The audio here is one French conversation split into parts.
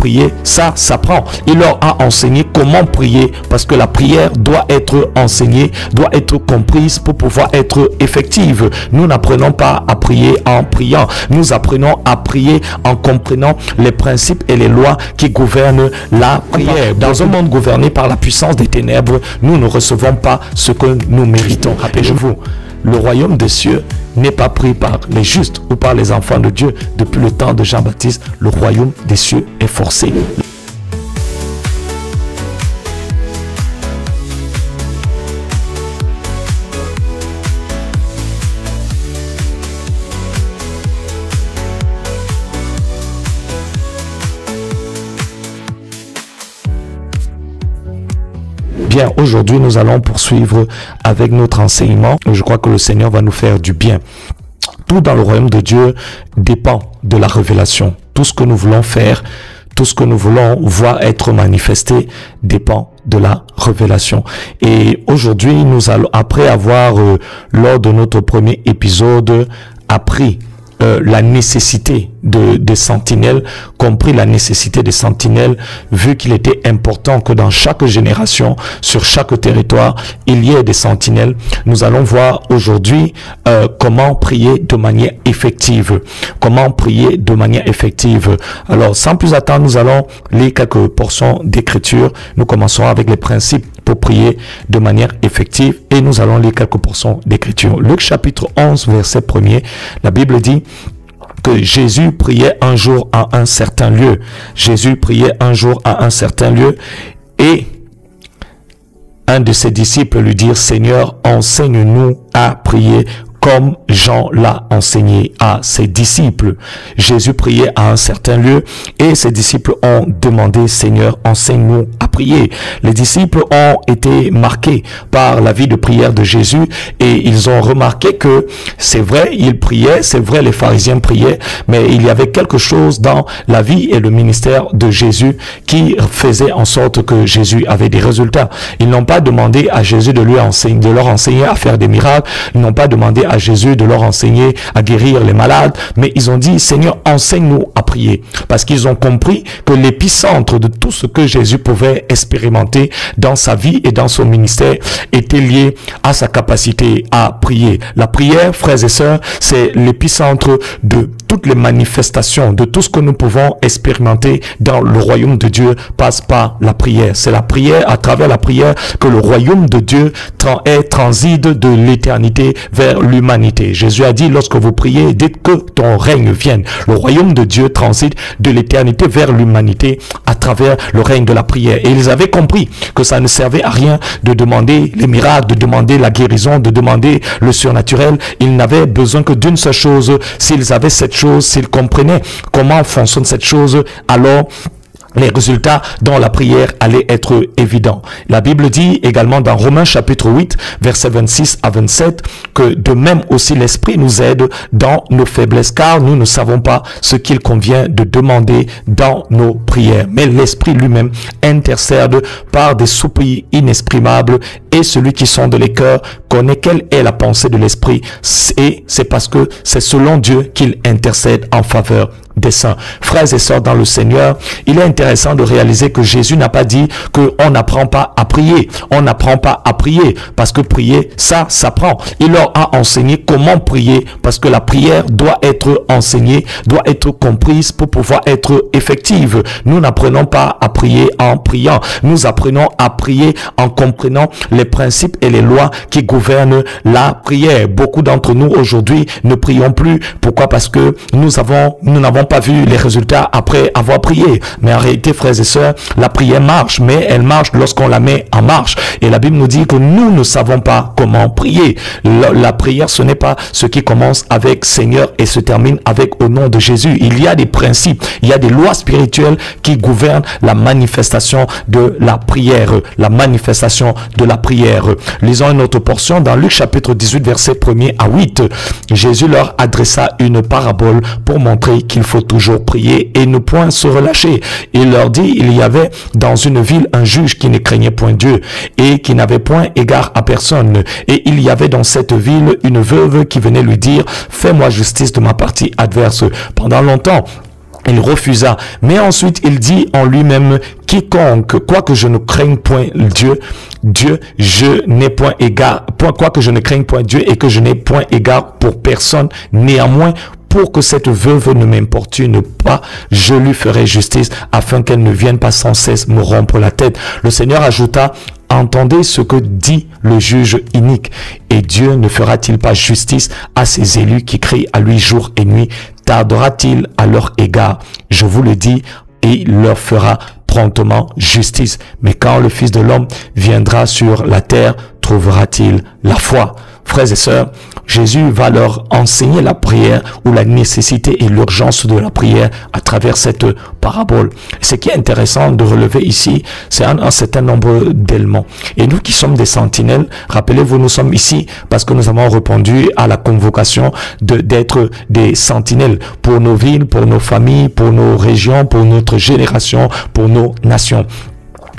prier, ça s'apprend. Il leur a enseigné comment prier, parce que la prière doit être enseignée, doit être comprise pour pouvoir être effective. Nous n'apprenons pas à prier en priant, nous apprenons à prier en comprenant les principes et les lois qui gouvernent la prière. Dans un monde gouverné par la puissance des ténèbres, nous ne recevons pas ce que nous méritons. Rappelez-vous, le royaume des cieux n'est pas pris par les justes ou par les enfants de Dieu. Depuis le temps de Jean-Baptiste, le royaume des cieux est forcé. Bien, aujourd'hui, nous allons poursuivre avec notre enseignement. Je crois que le Seigneur va nous faire du bien. Tout dans le royaume de Dieu dépend de la révélation. Tout ce que nous voulons faire, tout ce que nous voulons voir être manifesté dépend de la révélation. Et aujourd'hui, nous allons, après avoir, lors de notre premier épisode, appris la nécessité des sentinelles, compris la nécessité des sentinelles, vu qu'il était important que dans chaque génération, sur chaque territoire, il y ait des sentinelles. Nous allons voir aujourd'hui comment prier de manière effective. Comment prier de manière effective. Alors, sans plus attendre, nous allons lire quelques portions d'écriture. Nous commençons avec les principes pour prier de manière effective et nous allons lire quelques portions d'écriture. Luc chapitre 11, verset 1er, la Bible dit que Jésus priait un jour à un certain lieu. Jésus priait un jour à un certain lieu et un de ses disciples lui dit: Seigneur, enseigne-nous à prier comme Jean l'a enseigné à ses disciples. Jésus priait à un certain lieu et ses disciples ont demandé: Seigneur, enseigne-nous à prier. Les disciples ont été marqués par la vie de prière de Jésus et ils ont remarqué que c'est vrai, ils priaient, c'est vrai, les pharisiens priaient, mais il y avait quelque chose dans la vie et le ministère de Jésus qui faisait en sorte que Jésus avait des résultats. Ils n'ont pas demandé à Jésus de leur enseigner à faire des miracles, ils n'ont pas demandé à Jésus de leur enseigner à guérir les malades, mais ils ont dit: Seigneur, enseigne-nous à prier, parce qu'ils ont compris que l'épicentre de tout ce que Jésus pouvait expérimenter dans sa vie et dans son ministère était lié à sa capacité à prier. La prière, frères et sœurs, c'est l'épicentre de toutes les manifestations, de tout ce que nous pouvons expérimenter dans le royaume de Dieu passe par la prière. C'est la prière, à travers la prière, que le royaume de Dieu transite de l'éternité vers l'humanité. Jésus a dit: lorsque vous priez, dites que ton règne vienne. Le royaume de Dieu transite de l'éternité vers l'humanité à travers le règne de la prière. Et ils avaient compris que ça ne servait à rien de demander les miracles, de demander la guérison, de demander le surnaturel. Ils n'avaient besoin que d'une seule chose. S'ils avaient cette chose, s'ils comprenaient comment fonctionne cette chose, alors les résultats dans la prière allaient être évidents. La Bible dit également dans Romains chapitre 8, versets 26 à 27, que de même aussi l'Esprit nous aide dans nos faiblesses, car nous ne savons pas ce qu'il convient de demander dans nos prières. Mais l'Esprit lui-même intercède par des soupirs inexprimables, et celui qui sonde les cœurs connaît quelle est la pensée de l'Esprit, et c'est parce que c'est selon Dieu qu'il intercède en faveur des saints. Frères et sœurs dans le Seigneur, il est intéressant de réaliser que Jésus n'a pas dit qu'on n'apprend pas à prier. On n'apprend pas à prier parce que prier, ça s'apprend. Il leur a enseigné comment prier, parce que la prière doit être enseignée, doit être comprise pour pouvoir être effective. Nous n'apprenons pas à prier en priant. Nous apprenons à prier en comprenant les principes et les lois qui gouvernent la prière. Beaucoup d'entre nous aujourd'hui ne prions plus. Pourquoi? Parce que nous n'avons pas vu les résultats après avoir prié. Mais en réalité, frères et sœurs, la prière marche, mais elle marche lorsqu'on la met en marche. Et la Bible nous dit que nous ne savons pas comment prier. La prière, ce n'est pas ce qui commence avec Seigneur et se termine avec au nom de Jésus. Il y a des principes, il y a des lois spirituelles qui gouvernent la manifestation de la prière. La manifestation de la prière. Lisons une autre portion dans Luc chapitre 18, verset 1er à 8. Jésus leur adressa une parabole pour montrer qu'il faut toujours prier et ne point se relâcher. Il leur dit: il y avait dans une ville un juge qui ne craignait point Dieu et qui n'avait point égard à personne. Et il y avait dans cette ville une veuve qui venait lui dire: fais-moi justice de ma partie adverse. Pendant longtemps, Il refusa. Mais ensuite, il dit en lui-même, quiconque, quoique je ne craigne point Dieu, je n'ai point égard, quoique je ne craigne point Dieu et que je n'ai point égard pour personne, néanmoins, pour que cette veuve ne m'importune pas, je lui ferai justice afin qu'elle ne vienne pas sans cesse me rompre la tête. Le Seigneur ajouta, entendez ce que dit le juge inique, et Dieu ne fera-t-il pas justice à ses élus qui crient à lui jour et nuit? Tardera-t-il à leur égard? Je vous le dis, et il leur fera promptement justice. Mais quand le Fils de l'homme viendra sur la terre, trouvera-t-il la foi? Frères et sœurs, Jésus va leur enseigner la prière ou la nécessité et l'urgence de la prière à travers cette parabole. Ce qui est intéressant de relever ici, c'est un certain nombre d'éléments. Et nous qui sommes des sentinelles, rappelez-vous, nous sommes ici parce que nous avons répondu à la convocation d'être des sentinelles pour nos villes, pour nos familles, pour nos régions, pour notre génération, pour nos nations.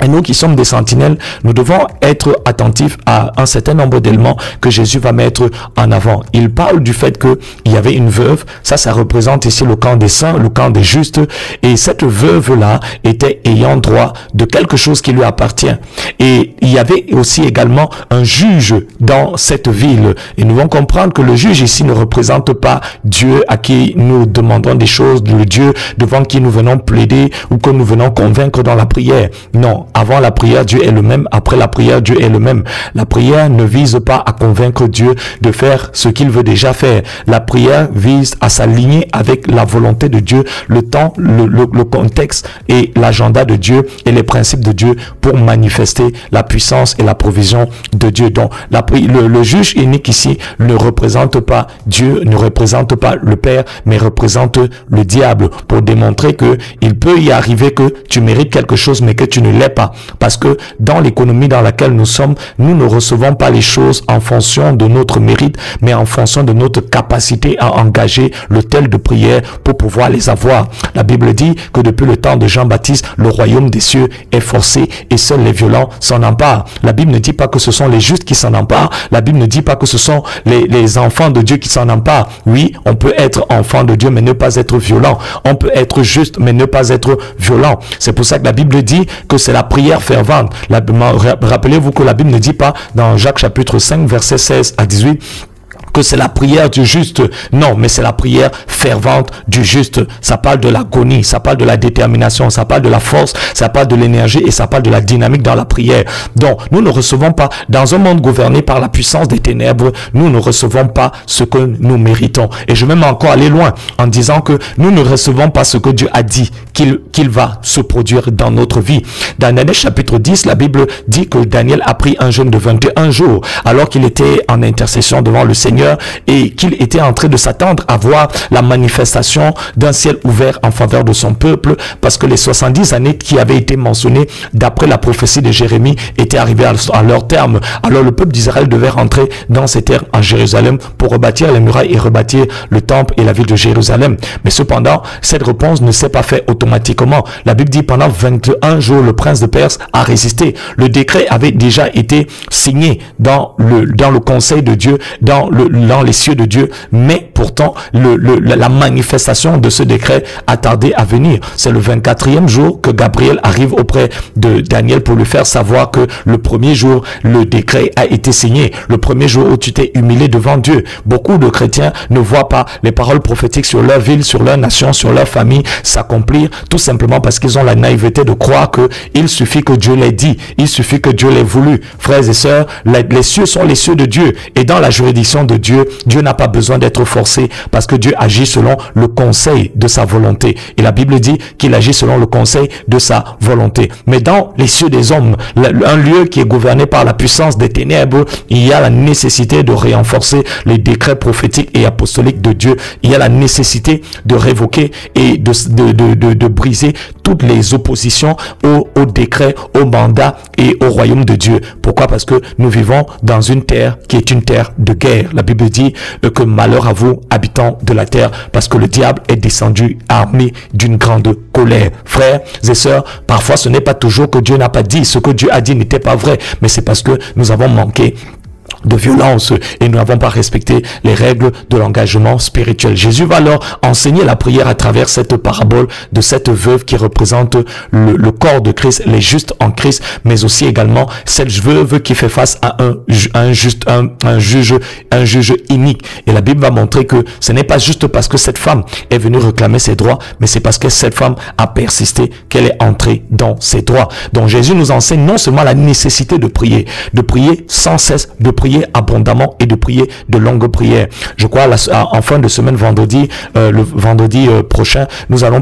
Et nous qui sommes des sentinelles, nous devons être attentifs à un certain nombre d'éléments que Jésus va mettre en avant. Il parle du fait qu'il y avait une veuve, ça représente ici le camp des saints, le camp des justes, et cette veuve-là était ayant droit de quelque chose qui lui appartient. Et il y avait aussi également un juge dans cette ville. Et nous devons comprendre que le juge ici ne représente pas Dieu à qui nous demandons des choses, le Dieu devant qui nous venons plaider ou que nous venons convaincre dans la prière. Non. Avant la prière, Dieu est le même. Après la prière, Dieu est le même. La prière ne vise pas à convaincre Dieu de faire ce qu'il veut déjà faire. La prière vise à s'aligner avec la volonté de Dieu, le temps, le contexte et l'agenda de Dieu et les principes de Dieu pour manifester la puissance et la provision de Dieu. Donc, le juge unique ici ne représente pas Dieu, ne représente pas le Père, mais représente le diable pour démontrer que il peut y arriver que tu mérites quelque chose, mais que tu ne l'es pas. Parce que dans l'économie dans laquelle nous sommes, nous ne recevons pas les choses en fonction de notre mérite, mais en fonction de notre capacité à engager le tel de prière pour pouvoir les avoir. La Bible dit que depuis le temps de Jean-Baptiste, le royaume des cieux est forcé et seuls les violents s'en emparent. La Bible ne dit pas que ce sont les justes qui s'en emparent. La Bible ne dit pas que ce sont les enfants de Dieu qui s'en emparent. Oui, on peut être enfant de Dieu mais ne pas être violent. On peut être juste mais ne pas être violent. C'est pour ça que la Bible dit que c'est la prière fervente. Rappelez-vous que la Bible ne dit pas dans Jacques chapitre 5 versets 16 à 18 que c'est la prière du juste. Non, mais c'est la prière fervente du juste. Ça parle de l'agonie, ça parle de la détermination, ça parle de la force, ça parle de l'énergie et ça parle de la dynamique dans la prière. Donc, nous ne recevons pas, dans un monde gouverné par la puissance des ténèbres, nous ne recevons pas ce que nous méritons. Et je vais même encore aller loin en disant que nous ne recevons pas ce que Dieu a dit qu'il va se produire dans notre vie. Dans Daniel chapitre 10, la Bible dit que Daniel a pris un jeûne de 21 jours alors qu'il était en intercession devant le Seigneur et qu'il était en train de s'attendre à voir la manifestation d'un ciel ouvert en faveur de son peuple, parce que les 70 années qui avaient été mentionnées d'après la prophétie de Jérémie étaient arrivées à leur terme. Alors le peuple d'Israël devait rentrer dans ces terres en Jérusalem pour rebâtir les murailles et rebâtir le temple et la ville de Jérusalem. Mais cependant, cette réponse ne s'est pas faite automatiquement. La Bible dit pendant 21 jours, le prince de Perse a résisté. Le décret avait déjà été signé dans le conseil de Dieu, dans les cieux de Dieu, mais pourtant la manifestation de ce décret a tardé à venir. C'est le 24e jour que Gabriel arrive auprès de Daniel pour lui faire savoir que le premier jour, le décret a été signé. Le premier jour où tu t'es humilié devant Dieu. Beaucoup de chrétiens ne voient pas les paroles prophétiques sur leur ville, sur leur nation, sur leur famille s'accomplir, tout simplement parce qu'ils ont la naïveté de croire que il suffit que Dieu l'ait dit, il suffit que Dieu l'ait voulu. Frères et sœurs, les cieux sont les cieux de Dieu, et dans la juridiction de Dieu, Dieu n'a pas besoin d'être forcé parce que Dieu agit selon le conseil de sa volonté. Et la Bible dit qu'il agit selon le conseil de sa volonté. Mais dans les cieux des hommes, un lieu qui est gouverné par la puissance des ténèbres, il y a la nécessité de renforcer les décrets prophétiques et apostoliques de Dieu. Il y a la nécessité de révoquer et de briser toutes les oppositions au décret, au mandat et au royaume de Dieu. Pourquoi? Parce que nous vivons dans une terre qui est une terre de guerre. La Bible dit que malheur à vous, habitants de la terre, parce que le diable est descendu armé d'une grande colère. Frères et sœurs, parfois ce n'est pas toujours que Dieu n'a pas dit. Ce que Dieu a dit n'était pas vrai, mais c'est parce que nous avons manqué de violence et nous n'avons pas respecté les règles de l'engagement spirituel. Jésus va leur enseigner la prière à travers cette parabole de cette veuve qui représente le corps de Christ, les justes en Christ, mais aussi également cette veuve qui fait face à un juge inique. Et la Bible va montrer que ce n'est pas juste parce que cette femme est venue réclamer ses droits, mais c'est parce que cette femme a persisté qu'elle est entrée dans ses droits. Donc Jésus nous enseigne non seulement la nécessité de prier sans cesse, de prier abondamment et de prier de longues prières. Je crois en fin de semaine, le vendredi prochain, nous allons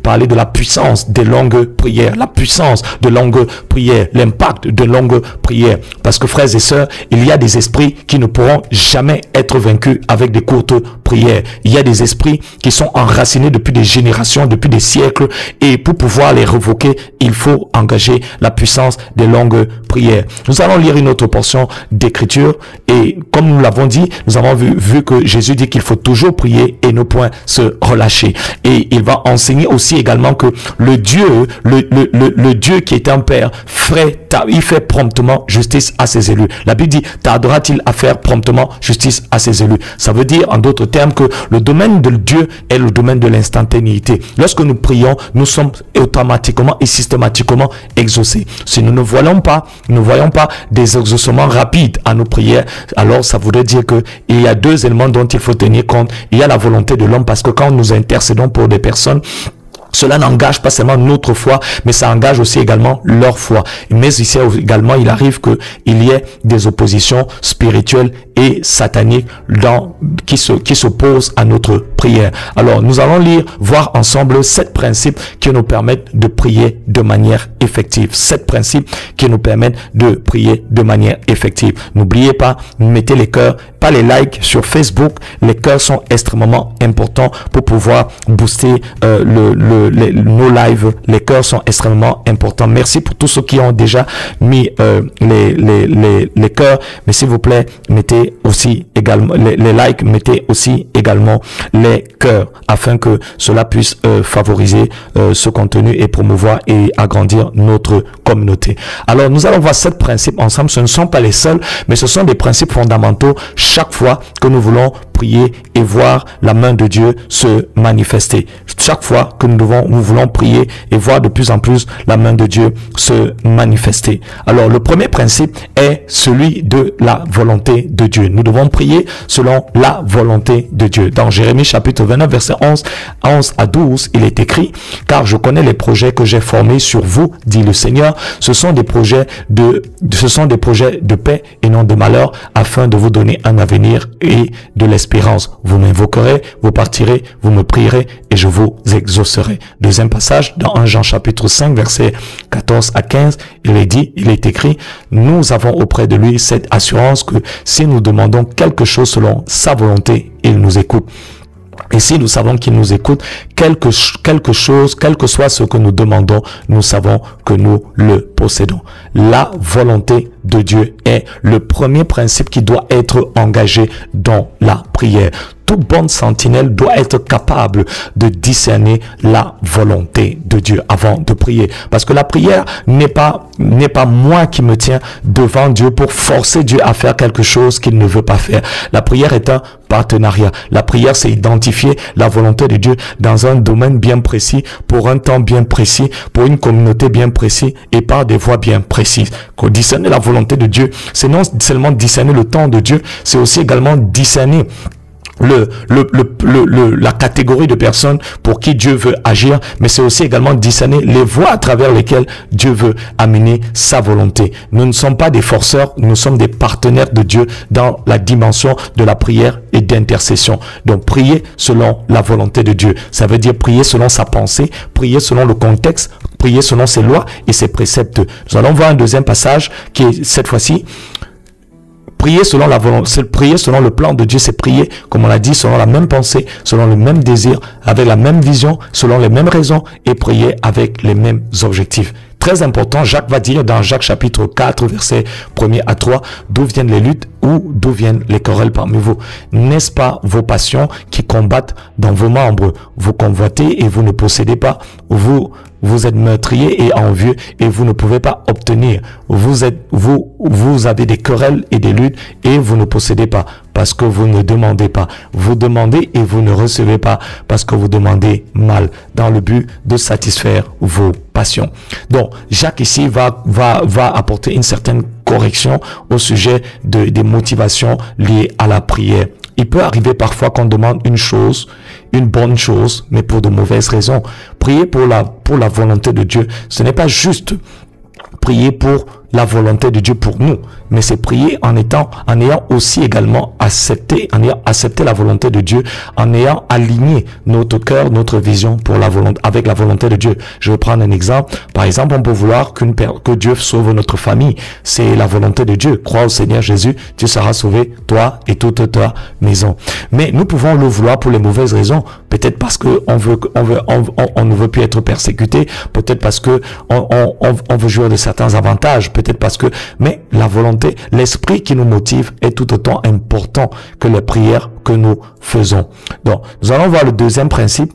parler de la puissance des longues prières, la puissance de longues prières, l'impact de longues prières. Parce que frères et sœurs, il y a des esprits qui ne pourront jamais être vaincus avec des courtes prières. Il y a des esprits qui sont enracinés depuis des générations, depuis des siècles, et pour pouvoir les revoquer, il faut engager la puissance des longues prières. Nous allons lire une autre portion d'écriture. Et comme nous l'avons dit, nous avons vu que Jésus dit qu'il faut toujours prier et ne point se relâcher. Et il va enseigner aussi également que le Dieu qui est un père, il fait promptement justice à ses élus. La Bible dit, tardera-t-il à faire promptement justice à ses élus? Ça veut dire en d'autres termes que le domaine de Dieu est le domaine de l'instantanéité. Lorsque nous prions, nous sommes automatiquement et systématiquement exaucés. Si nous ne voyons pas des exaucements rapides à nos prières, alors ça voudrait dire que il y a deux éléments dont il faut tenir compte. Il y a la volonté de l'homme, parce que quand nous intercédons pour des personnes, cela n'engage pas seulement notre foi, mais ça engage aussi également leur foi. Mais ici également, il arrive qu'il y ait des oppositions spirituelles et sataniques qui s'opposent à notre prière. Alors, nous allons voir ensemble 7 principes qui nous permettent de prier de manière effective. 7 principes qui nous permettent de prier de manière effective. N'oubliez pas, mettez les cœurs, pas les likes sur Facebook. Les cœurs sont extrêmement importants pour pouvoir booster nos lives. Les cœurs sont extrêmement importants. Merci pour tous ceux qui ont déjà mis les cœurs, mais s'il vous plaît, mettez aussi également les likes, mettez aussi également les cœurs, afin que cela puisse favoriser ce contenu et promouvoir et agrandir notre communauté. Alors, nous allons voir 7 principes ensemble. Ce ne sont pas les seuls, mais ce sont des principes fondamentaux chaque fois que nous voulons prier et voir la main de Dieu se manifester. Chaque fois que nous voulons prier et voir de plus en plus la main de Dieu se manifester. Alors, le premier principe est celui de la volonté de Dieu. Nous devons prier selon la volonté de Dieu. Dans Jérémie chapitre 29, verset 11 à 12, il est écrit: car je connais les projets que j'ai formés sur vous, dit le Seigneur. Ce sont des projets de paix et non de malheur, afin de vous donner un avenir et de l'espérance. Vous m'invoquerez, vous partirez, vous me prierez et je vous exaucerai. Deuxième passage, dans 1 Jean chapitre 5, verset 14 à 15, il est écrit: nous avons auprès de lui cette assurance que si nous demandons quelque chose selon sa volonté, il nous écoute. Et si nous savons qu'il nous écoute, quelque chose, quel que soit ce que nous demandons, nous savons que nous le possédons. La volonté de Dieu est le premier principe qui doit être engagé dans la prière. Toute bonne sentinelle doit être capable de discerner la volonté de Dieu avant de prier. Parce que la prière n'est pas moi qui me tiens devant Dieu pour forcer Dieu à faire quelque chose qu'il ne veut pas faire. La prière est un partenariat. La prière, c'est identifier la volonté de Dieu dans un domaine bien précis, pour un temps bien précis, pour une communauté bien précise et par des voies bien précises. Quand discerner la volonté de Dieu, c'est non seulement discerner le temps de Dieu, c'est aussi également discerner la catégorie de personnes pour qui Dieu veut agir, mais c'est aussi également discerner les voies à travers lesquelles Dieu veut amener sa volonté. Nous ne sommes pas des forceurs, nous sommes des partenaires de Dieu dans la dimension de la prière et d'intercession. Donc, prier selon la volonté de Dieu. Ça veut dire prier selon sa pensée, prier selon le contexte, prier selon ses lois et ses préceptes. Nous allons voir un deuxième passage qui est cette fois-ci: prier selon la volonté, c'est prier selon le plan de Dieu, c'est prier, comme on l'a dit, selon la même pensée, selon le même désir, avec la même vision, selon les mêmes raisons et prier avec les mêmes objectifs. Très important, Jacques va dire dans Jacques chapitre 4, verset 1er à 3, d'où viennent les luttes, ou d'où viennent les querelles parmi vous? N'est-ce pas vos passions qui combattent dans vos membres? Vous convoitez et vous ne possédez pas. Vous êtes meurtrier et envieux et vous ne pouvez pas obtenir. Vous avez des querelles et des luttes et vous ne possédez pas parce que vous ne demandez pas. Vous demandez et vous ne recevez pas parce que vous demandez mal dans le but de satisfaire vos passions. Donc, Jacques ici va apporter une certaine correction au sujet des motivations liées à la prière. Il peut arriver parfois qu'on demande une chose, une bonne chose, mais pour de mauvaises raisons. Prier pour la volonté de Dieu, ce n'est pas juste prier pour la volonté de Dieu pour nous, mais c'est prier en ayant aussi également accepté la volonté de Dieu, en ayant aligné notre cœur, notre vision pour avec la volonté de Dieu. Je vais prendre un exemple. Par exemple, on peut vouloir que Dieu sauve notre famille. C'est la volonté de Dieu. Crois au Seigneur Jésus, tu seras sauvé, toi et toute ta maison. Mais nous pouvons le vouloir pour les mauvaises raisons. Peut-être parce que on ne veut plus être persécuté. Peut-être parce que on veut jouir de certains avantages. Peut-être parce que, mais la volonté, l'esprit qui nous motive est tout autant important que les prières que nous faisons. Donc, nous allons voir le deuxième principe.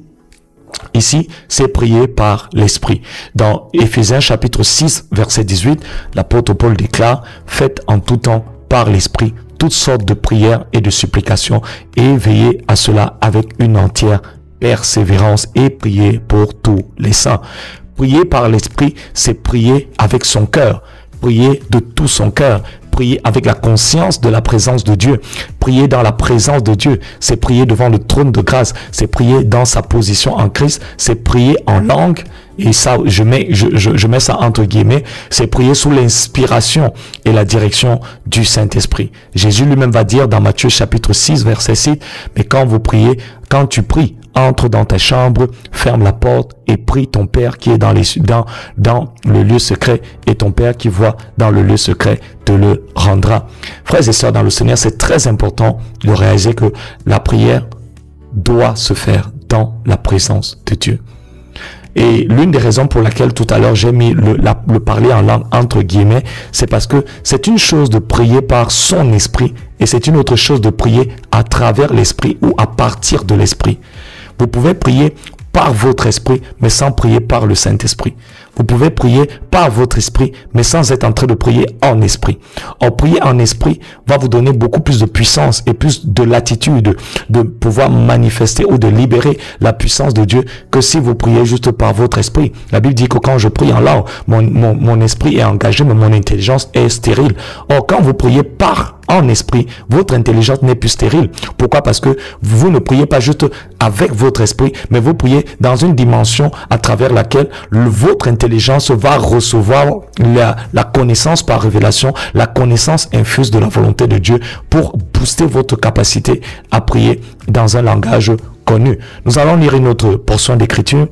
Ici, c'est prier par l'esprit. Dans Éphésiens chapitre 6, verset 18, l'apôtre Paul déclare, faites en tout temps par l'esprit toutes sortes de prières et de supplications et veillez à cela avec une entière persévérance et priez pour tous les saints. Prier par l'esprit, c'est prier avec son cœur. Prier de tout son cœur, prier avec la conscience de la présence de Dieu, prier dans la présence de Dieu, c'est prier devant le trône de grâce, c'est prier dans sa position en Christ, c'est prier en langue, et ça, je mets ça entre guillemets, c'est prier sous l'inspiration et la direction du Saint-Esprit. Jésus lui-même va dire dans Matthieu chapitre 6, verset 6, mais quand tu pries, entre dans ta chambre, ferme la porte et prie ton Père qui est dans le lieu secret, et ton Père qui voit dans le lieu secret te le rendra. Frères et sœurs dans le Seigneur, c'est très important de réaliser que la prière doit se faire dans la présence de Dieu. Et l'une des raisons pour laquelle tout à l'heure j'ai mis le parler en langue entre guillemets, c'est parce que c'est une chose de prier par son esprit et c'est une autre chose de prier à travers l'esprit ou à partir de l'esprit. Vous pouvez prier par votre esprit, mais sans prier par le Saint-Esprit. Vous pouvez prier par votre esprit, mais sans être en train de prier en esprit. Or, prier en esprit va vous donner beaucoup plus de puissance et plus de latitude de pouvoir manifester ou de libérer la puissance de Dieu que si vous priez juste par votre esprit. La Bible dit que quand je prie en langue, mon esprit est engagé, mais mon intelligence est stérile. Or, quand vous priez en esprit, votre intelligence n'est plus stérile. Pourquoi? Parce que vous ne priez pas juste avec votre esprit, mais vous priez dans une dimension à travers laquelle votre intelligence va recevoir la connaissance par révélation, la connaissance infuse de la volonté de Dieu pour booster votre capacité à prier dans un langage connu. Nous allons lire une autre portion d'écriture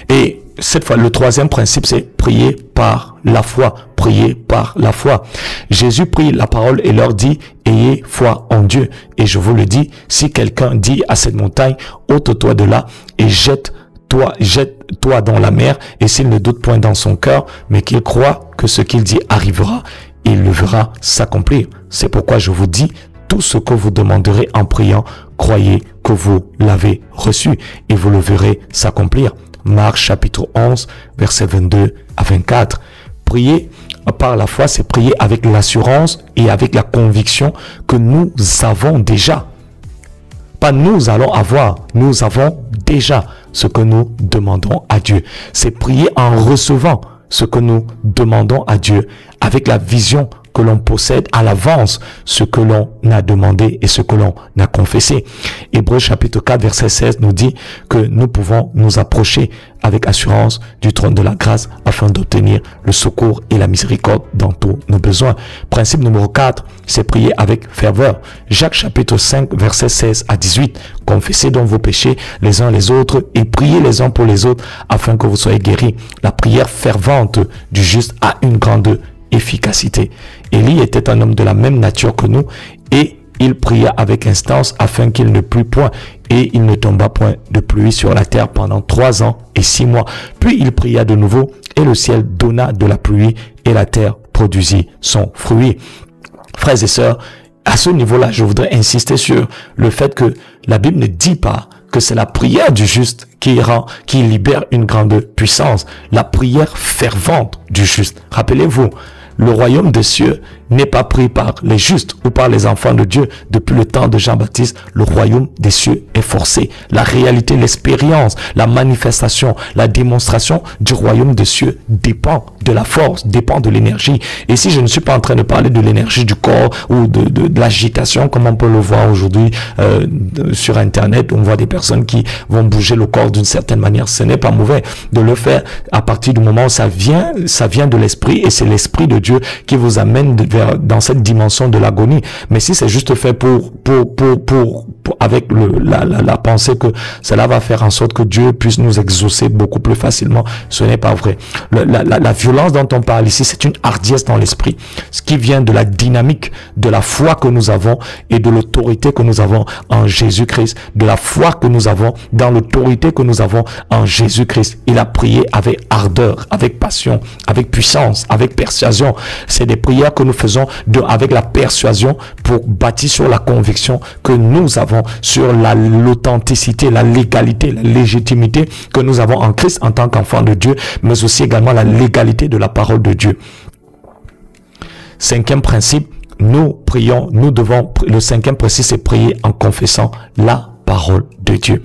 et cette fois, le troisième principe, c'est prier par la foi. Prier par la foi. Jésus prie la parole et leur dit, ayez foi en Dieu. Et je vous le dis, si quelqu'un dit à cette montagne, ôte-toi de là et jette-toi dans la mer, et s'il ne doute point dans son cœur, mais qu'il croit que ce qu'il dit arrivera, il le verra s'accomplir. C'est pourquoi je vous dis, tout ce que vous demanderez en priant, croyez que vous l'avez reçu et vous le verrez s'accomplir. Marc chapitre 11, versets 22 à 24. Prier par la foi, c'est prier avec l'assurance et avec la conviction que nous avons déjà. Pas nous allons avoir, nous avons déjà ce que nous demandons à Dieu. C'est prier en recevant ce que nous demandons à Dieu avec la vision que l'on possède à l'avance, ce que l'on a demandé et ce que l'on a confessé. Hébreux chapitre 4 verset 16 nous dit que nous pouvons nous approcher avec assurance du trône de la grâce afin d'obtenir le secours et la miséricorde dans tous nos besoins. Principe numéro 4, c'est prier avec ferveur. Jacques chapitre 5 verset 16 à 18. Confessez donc vos péchés les uns les autres et priez les uns pour les autres afin que vous soyez guéris. La prière fervente du juste a une grande efficacité. Élie était un homme de la même nature que nous et il pria avec instance afin qu'il ne plût point et il ne tomba point de pluie sur la terre pendant 3 ans et 6 mois. Puis il pria de nouveau et le ciel donna de la pluie et la terre produisit son fruit. Frères et sœurs, à ce niveau-là, je voudrais insister sur le fait que la Bible ne dit pas que c'est la prière du juste qui libère une grande puissance. La prière fervente du juste. Rappelez-vous, le royaume des cieux n'est pas pris par les justes ou par les enfants de Dieu. Depuis le temps de Jean-Baptiste, le royaume des cieux est forcé. La réalité, l'expérience, la manifestation, la démonstration du royaume des cieux dépend de la force, dépend de l'énergie. Et si je ne suis pas en train de parler de l'énergie du corps ou de l'agitation, comme on peut le voir aujourd'hui sur Internet, on voit des personnes qui vont bouger le corps d'une certaine manière. Ce n'est pas mauvais de le faire à partir du moment où ça vient de l'esprit, et c'est l'esprit de Dieu qui vous amène dans cette dimension de l'agonie. Mais si c'est juste fait avec la pensée que cela va faire en sorte que Dieu puisse nous exaucer beaucoup plus facilement, ce n'est pas vrai. La violence dont on parle ici, c'est une hardiesse dans l'esprit, ce qui vient de la dynamique de la foi que nous avons et de l'autorité que nous avons en Jésus-Christ, de la foi que nous avons dans l'autorité que nous avons en Jésus-Christ. Il a prié avec ardeur, avec passion, avec puissance, avec persuasion. C'est des prières que nous faisons avec la persuasion pour bâtir sur la conviction que nous avons sur l'authenticité, la légalité, la légitimité que nous avons en Christ en tant qu'enfants de Dieu, mais aussi également la légalité de la parole de Dieu. Cinquième principe, le cinquième principe, c'est prier en confessant la parole de Dieu.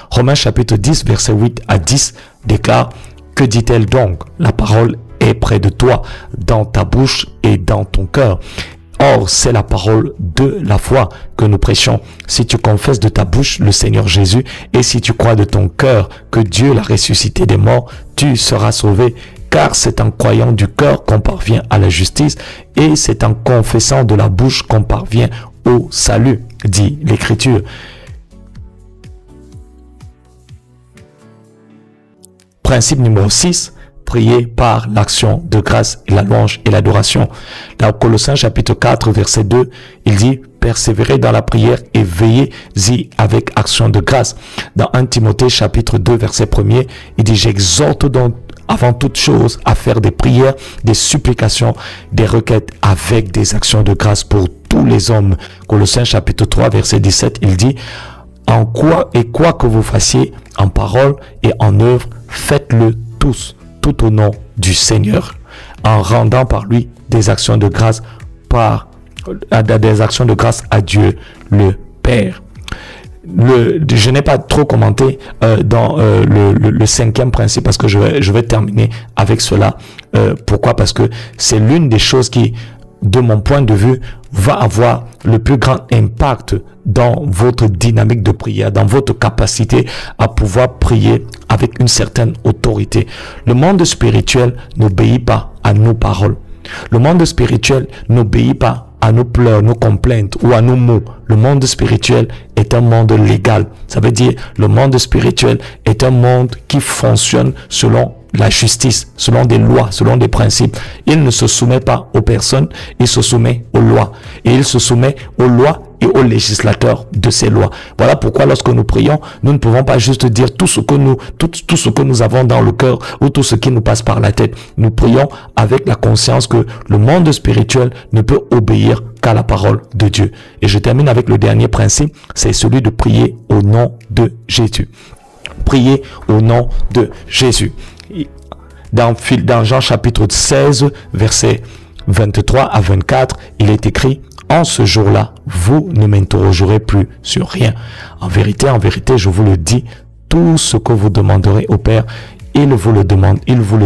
Romains chapitre 10, verset 8 à 10 déclare: que dit-elle donc? La parole est près de toi, dans ta bouche et dans ton cœur. Or, c'est la parole de la foi que nous prêchons. Si tu confesses de ta bouche le Seigneur Jésus, et si tu crois de ton cœur que Dieu l'a ressuscité des morts, tu seras sauvé. Car c'est en croyant du cœur qu'on parvient à la justice, et c'est en confessant de la bouche qu'on parvient au salut, dit l'Écriture. Principe numéro 6, prier par l'action de grâce et la louange et l'adoration. Dans Colossiens chapitre 4, verset 2, il dit: persévérez dans la prière et veillez-y avec action de grâce. Dans 1 Timothée chapitre 2, verset 1er, il dit: j'exhorte donc avant toute chose à faire des prières, des supplications, des requêtes avec des actions de grâce pour tous les hommes. Colossiens chapitre 3, verset 17, il dit: en quoi et quoi que vous fassiez, en parole et en œuvre, faites-le tous, tout au nom du Seigneur, en rendant par lui des actions de grâce à Dieu le Père. Je n'ai pas trop commenté dans le cinquième principe, parce que je vais terminer avec cela. Pourquoi? Parce que c'est l'une des choses qui, de mon point de vue, va avoir le plus grand impact dans votre dynamique de prière, dans votre capacité à pouvoir prier avec une certaine autorité. Le monde spirituel n'obéit pas à nos paroles. Le monde spirituel n'obéit pas à nos pleurs, nos complaintes ou à nos mots. Le monde spirituel est un monde légal. Ça veut dire, le monde spirituel est un monde qui fonctionne selon la justice, selon des lois, selon des principes. Il ne se soumet pas aux personnes, il se soumet aux lois. Et il se soumet aux lois et aux législateurs de ces lois. Voilà pourquoi lorsque nous prions, nous ne pouvons pas juste dire tout ce que nous avons dans le cœur ou tout ce qui nous passe par la tête. Nous prions avec la conscience que le monde spirituel ne peut obéir qu'à la parole de Dieu. Et je termine avec le dernier principe, c'est celui de prier au nom de Jésus. Prier au nom de Jésus. Dans Jean chapitre 16, versets 23 à 24, il est écrit: en ce jour-là, vous ne m'interrogerez plus sur rien. En vérité, je vous le dis, tout ce que vous demanderez au Père, il vous le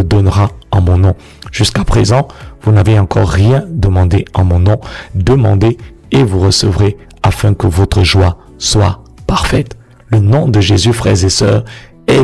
donnera en mon nom. Jusqu'à présent, vous n'avez encore rien demandé en mon nom. Demandez et vous recevrez, afin que votre joie soit parfaite. Le nom de Jésus, frères et sœurs, est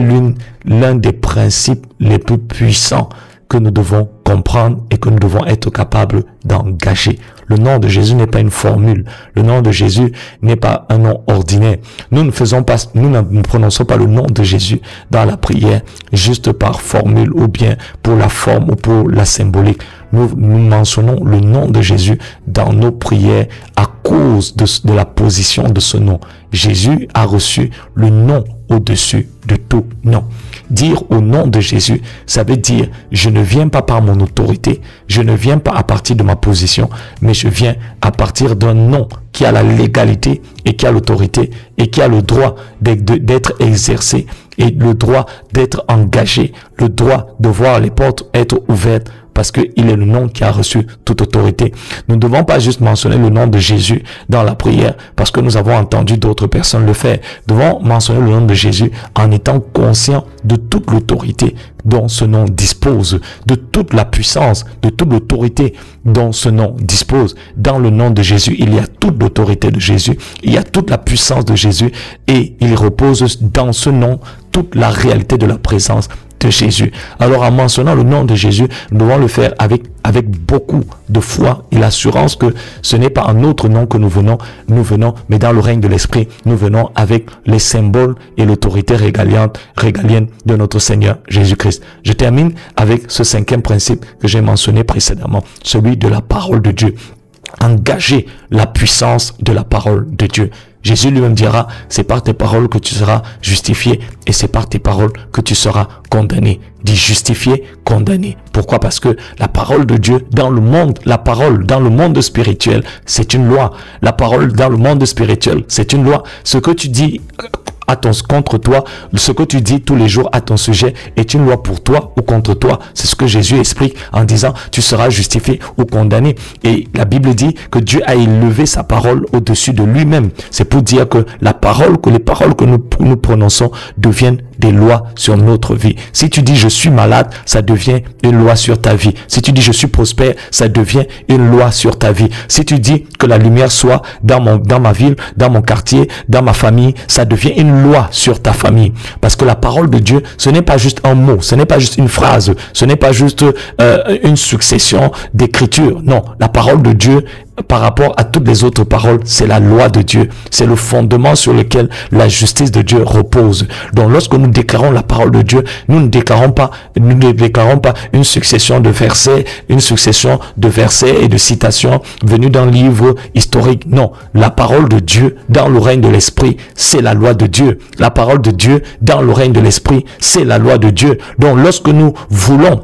l'un des principes les plus puissants que nous devons comprendre et que nous devons être capables d'engager. Le nom de Jésus n'est pas une formule. Le nom de Jésus n'est pas un nom ordinaire. Nous ne prononçons pas le nom de Jésus dans la prière juste par formule ou bien pour la forme ou pour la symbolique. Nous mentionnons le nom de Jésus dans nos prières à cause de la position de ce nom. Jésus a reçu le nom au-dessus de tout nom. Dire au nom de Jésus, ça veut dire je ne viens pas par mon autorité, je ne viens pas à partir de ma position, mais je viens à partir d'un nom qui a la légalité et qui a l'autorité et qui a le droit d'être exercé et le droit d'être engagé, le droit de voir les portes être ouvertes parce qu'il est le nom qui a reçu toute autorité. Nous ne devons pas juste mentionner le nom de Jésus dans la prière parce que nous avons entendu d'autres personnes le faire. Nous devons mentionner le nom de Jésus en étant conscients de toute l'autorité dont ce nom dispose, de toute la puissance, de toute l'autorité dont ce nom dispose. Dans le nom de Jésus, il y a toute l'autorité de Jésus, il y a toute la puissance de Jésus et il repose dans ce nom toute la réalité de la présence de Jésus. Alors en mentionnant le nom de Jésus, nous devons le faire avec beaucoup de foi et l'assurance que ce n'est pas un autre nom que nous venons, mais dans le règne de l'Esprit, nous venons avec les symboles et l'autorité régalienne de notre Seigneur Jésus-Christ. Je termine avec ce 5e principe que j'ai mentionné précédemment, celui de la parole de Dieu. Engager la puissance de la parole de Dieu. Jésus lui-même dira, c'est par tes paroles que tu seras justifié et c'est par tes paroles que tu seras condamné. Dit justifié, condamné. Pourquoi? Parce que la parole de Dieu dans le monde, la parole dans le monde spirituel, c'est une loi. La parole dans le monde spirituel, c'est une loi. Ce que tu dis contre toi, ce que tu dis tous les jours à ton sujet est une loi pour toi ou contre toi. C'est ce que Jésus explique en disant tu seras justifié ou condamné. Et la Bible dit que Dieu a élevé sa parole au-dessus de lui-même. C'est pour dire que les paroles que nous prononçons deviennent des lois sur notre vie. Si tu dis je suis malade, ça devient une loi sur ta vie. Si tu dis je suis prospère, ça devient une loi sur ta vie. Si tu dis que la lumière soit dans ma ville, dans mon quartier, dans ma famille, ça devient une loi sur ta famille. Parce que la parole de Dieu, ce n'est pas juste un mot, ce n'est pas juste une phrase, ce n'est pas juste une succession d'écritures. Non, la parole de Dieu, par rapport à toutes les autres paroles, c'est la loi de Dieu. C'est le fondement sur lequel la justice de Dieu repose. Donc, lorsque nous déclarons la parole de Dieu, nous ne déclarons pas une succession de versets et de citations venues d'un livre historique. Non, la parole de Dieu dans le règne de l'Esprit, c'est la loi de Dieu. La parole de Dieu dans le règne de l'Esprit, c'est la loi de Dieu. Donc, lorsque nous voulons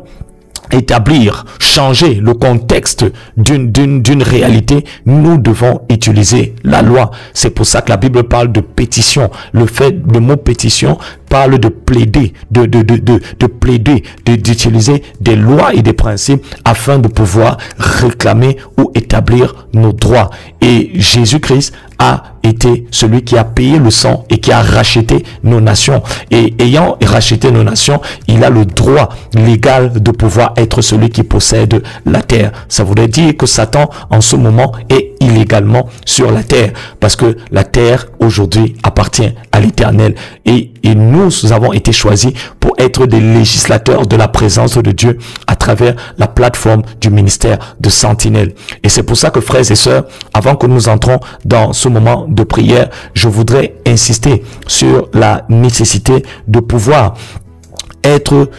changer le contexte d'une réalité, nous devons utiliser la loi. C'est pour ça que la Bible parle de pétition. Le mot pétition parle de plaider, d'utiliser des lois et des principes afin de pouvoir réclamer ou établir nos droits. Et Jésus-Christ a été celui qui a payé le sang et qui a racheté nos nations. Et ayant racheté nos nations, il a le droit légal de pouvoir être celui qui possède la terre. Ça voudrait dire que Satan, en ce moment, est illégalement sur la terre. Parce que la terre, aujourd'hui, appartient à l'Éternel. Et nous avons été choisis pour être des législateurs de la présence de Dieu à travers la plateforme du ministère de Sentinelle. Et c'est pour ça que, frères et sœurs, avant que nous entrons dans ce moment de prière, je voudrais insister sur la nécessité de pouvoir être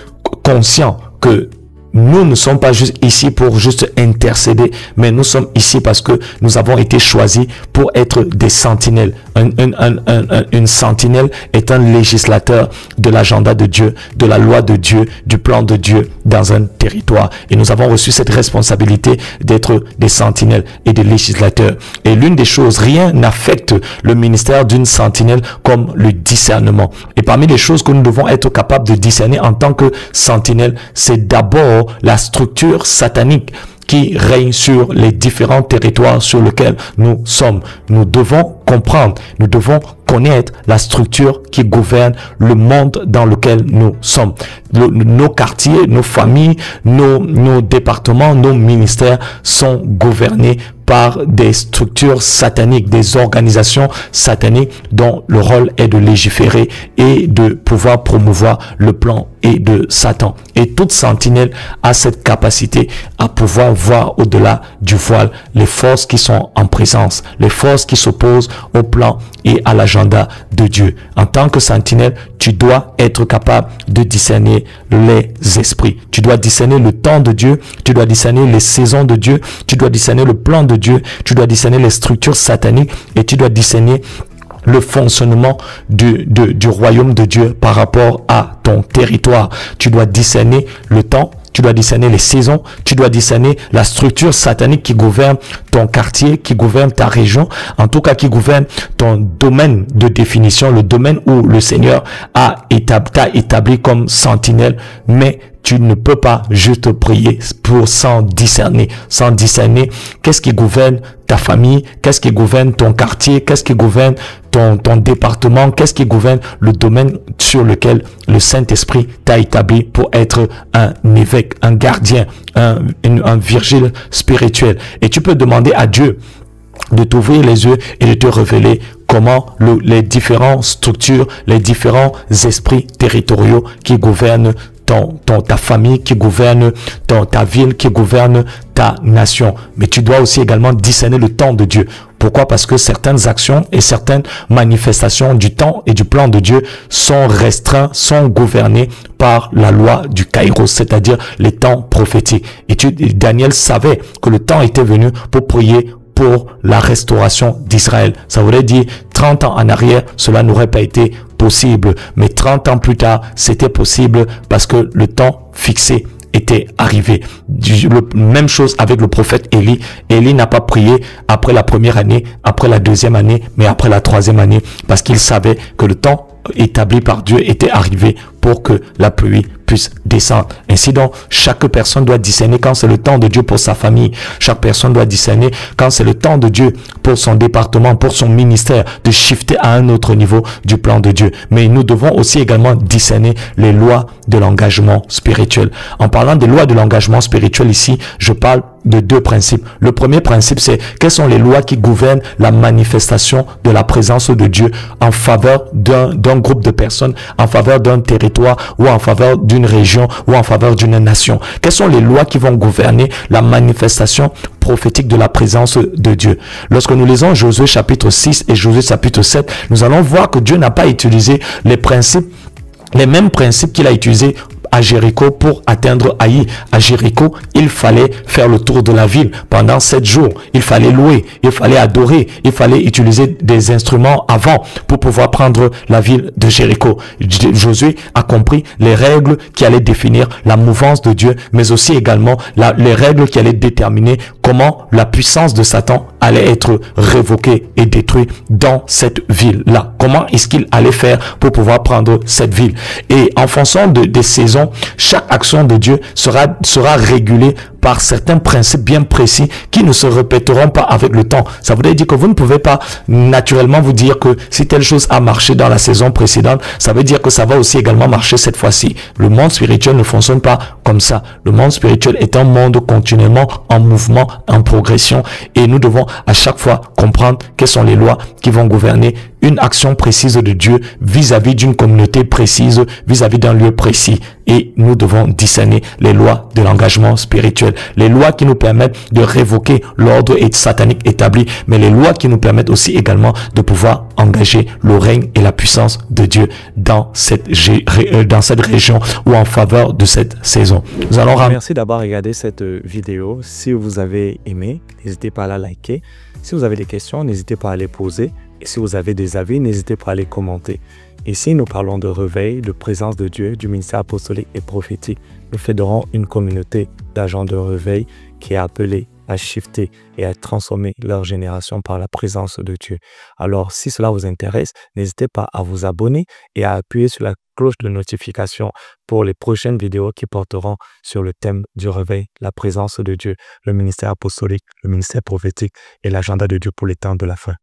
conscient que nous ne sommes pas juste ici pour juste intercéder, mais nous sommes ici parce que nous avons été choisis pour être des sentinelles. Une sentinelle est un législateur de l'agenda de Dieu, de la loi de Dieu, du plan de Dieu dans un territoire. Et nous avons reçu cette responsabilité d'être des sentinelles et des législateurs. Et l'une des choses, rien n'affecte le ministère d'une sentinelle comme le discernement. Et parmi les choses que nous devons être capables de discerner en tant que sentinelle, c'est d'abord la structure satanique qui règne sur les différents territoires sur lesquels nous sommes. Nous devons comprendre, nous devons connaître la structure qui gouverne le monde dans lequel nous sommes. Nos quartiers, nos familles, nos départements, nos ministères sont gouvernés par des structures sataniques, des organisations sataniques dont le rôle est de légiférer et de pouvoir promouvoir le plan et de Satan. Et toute sentinelle a cette capacité à pouvoir voir au-delà du voile les forces qui sont en présence, les forces qui s'opposent au plan et à l'agenda de Dieu. En tant que sentinelle, tu dois être capable de discerner les esprits. Tu dois discerner le temps de Dieu, tu dois discerner les saisons de Dieu, tu dois discerner le plan de Dieu, tu dois discerner les structures sataniques et tu dois discerner le fonctionnement du royaume de Dieu par rapport à ton territoire. Tu dois discerner le temps, tu dois discerner les saisons, tu dois discerner la structure satanique qui gouverne ton quartier, qui gouverne ta région, en tout cas qui gouverne ton domaine de définition, le domaine où le Seigneur t'a établi comme sentinelle, mais tu ne peux pas juste prier sans discerner. Sans discerner, qu'est-ce qui gouverne ta famille, qu'est-ce qui gouverne ton quartier, qu'est-ce qui gouverne ton département, qu'est-ce qui gouverne le domaine sur lequel le Saint-Esprit t'a établi pour être un évêque, un gardien, un virgile spirituel. Et tu peux demander à Dieu de t'ouvrir les yeux et de te révéler comment les différentes structures, les différents esprits territoriaux qui gouvernent ta famille, qui gouverne ta ville, qui gouverne ta nation. Mais tu dois aussi également discerner le temps de Dieu. Pourquoi? Parce que certaines actions et certaines manifestations du temps et du plan de Dieu sont restreints, sont gouvernés par la loi du Kairos, c'est-à-dire les temps prophétiques. Et Daniel savait que le temps était venu pour prier pour la restauration d'Israël. Ça voulait dire 30 ans en arrière, cela n'aurait pas été possible. Mais 30 ans plus tard, c'était possible parce que le temps fixé était arrivé. Même chose avec le prophète Élie. Élie n'a pas prié après la première année, après la deuxième année, mais après la troisième année, parce qu'il savait que le temps établi par Dieu était arrivé pour que la pluie puisse descendre. Ainsi donc, chaque personne doit discerner quand c'est le temps de Dieu pour sa famille. Chaque personne doit discerner quand c'est le temps de Dieu pour son département, pour son ministère, de shifter à un autre niveau du plan de Dieu. Mais nous devons aussi également discerner les lois de l'engagement spirituel. En parlant des lois de l'engagement spirituel ici, je parle de deux principes. Le premier principe, c'est quelles sont les lois qui gouvernent la manifestation de la présence de Dieu en faveur d'un groupe de personnes, en faveur d'un territoire ou en faveur d'une région ou en faveur d'une nation. Quelles sont les lois qui vont gouverner la manifestation prophétique de la présence de Dieu? Lorsque nous lisons Josué chapitre 6 et Josué chapitre 7, nous allons voir que Dieu n'a pas utilisé les mêmes principes qu'il a utilisés à Jéricho pour atteindre Haï. À Jéricho, il fallait faire le tour de la ville pendant 7 jours. Il fallait louer, il fallait adorer, il fallait utiliser des instruments avant pour pouvoir prendre la ville de Jéricho. Josué a compris les règles qui allaient définir la mouvance de Dieu, mais aussi également les règles qui allaient déterminer comment la puissance de Satan allait être révoquée et détruite dans cette ville-là. Comment est-ce qu'il allait faire pour pouvoir prendre cette ville? Et en fonction des saisons, chaque action de Dieu sera régulée par certains principes bien précis qui ne se répéteront pas avec le temps. Ça voudrait dire que vous ne pouvez pas naturellement vous dire que si telle chose a marché dans la saison précédente, ça veut dire que ça va aussi également marcher cette fois-ci. Le monde spirituel ne fonctionne pas comme ça. Le monde spirituel est un monde continuellement en mouvement, en progression, et nous devons à chaque fois comprendre quelles sont les lois qui vont gouverner une action précise de Dieu vis-à-vis d'une communauté précise, vis-à-vis d'un lieu précis. Et nous devons discerner les lois de l'engagement spirituel, les lois qui nous permettent de révoquer l'ordre satanique établi, mais les lois qui nous permettent aussi également de pouvoir engager le règne et la puissance de Dieu dans cette région ou en faveur de cette saison. Nous allons Merci d'avoir regardé cette vidéo. Si vous avez aimé, n'hésitez pas à la liker. Si vous avez des questions, n'hésitez pas à les poser. Et si vous avez des avis, n'hésitez pas à les commenter. Ici, nous parlons de réveil, de présence de Dieu, du ministère apostolique et prophétique. Nous fédérons une communauté d'agents de réveil qui est appelée à shifter et à transformer leur génération par la présence de Dieu. Alors, si cela vous intéresse, n'hésitez pas à vous abonner et à appuyer sur la cloche de notification pour les prochaines vidéos qui porteront sur le thème du réveil, la présence de Dieu, le ministère apostolique, le ministère prophétique et l'agenda de Dieu pour les temps de la fin.